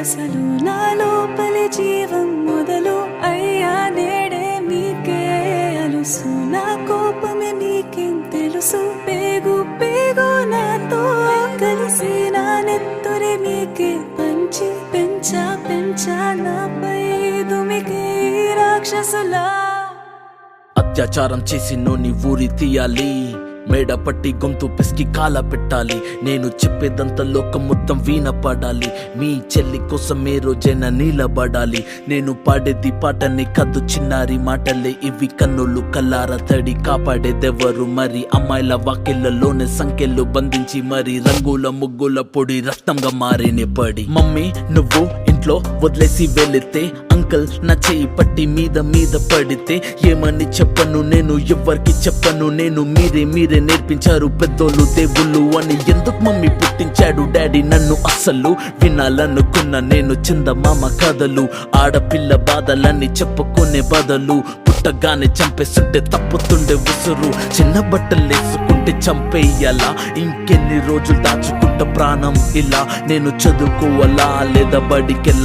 అసలు నా లోపలి జీవం మొదలు అయ్యా నేడే మీకే అలుసు నా కోపమే మీకేం తెలుసు పేగు పేగు నాతో కలిసి నా నెత్తురే మీకే పంచి పెంచా నాపై దుమికి రాక్షసులా అత్యాచారం చేసి నోని ఊరి తీయాలి మేడ పట్టి గొంతు పిసికి కాల పెట్టాలి నేను చెప్పేదంతా లోకం మొత్తం వీణ పడాలి మీ చెల్లి కోసం ఏ రోజైనా నిలబడాలి నేను పాడేది పాటని కద్దు చిన్నారి మాటలే ఇవి కన్నులు కల్లార తడి కాపాడేదెవరు మరి అమ్మాయిల వాకిళ్లలోనే సంఖ్యలు బంధించి మరి రంగుల ముగ్గుల పొడి రక్తంగా మారినే పడి మమ్మీ నువ్వు ఇంట్లో వదిలేసి వెళితే అంకల్ నా చేయి పట్టి మీద పడితే ఏమని చెప్పను నేను ఎవ్వరికి చెప్పను నేను మీరే నేర్పించారు పెద్దోళ్ళు దేవుళ్ళు అని ఎందుకు మమ్మీ పుట్టించాడు డాడీ నన్ను అస్సలు వినాలనుకున్న నేను చందమామ కథలు ఆడపిల్ల బాధలన్నీ చెప్పుకునే బదులు పుట్టగానే చంపేస్తుంటే తప్పుతుండే ఉసురు చిన్న బట్టలు వేసుకుంటే చంపేయాలా ఇంకెన్ని రోజులు దాచుకుంటా ప్రాణం ఇలా నేను చదువుకోవాలా లేదా బడికెళ్ళ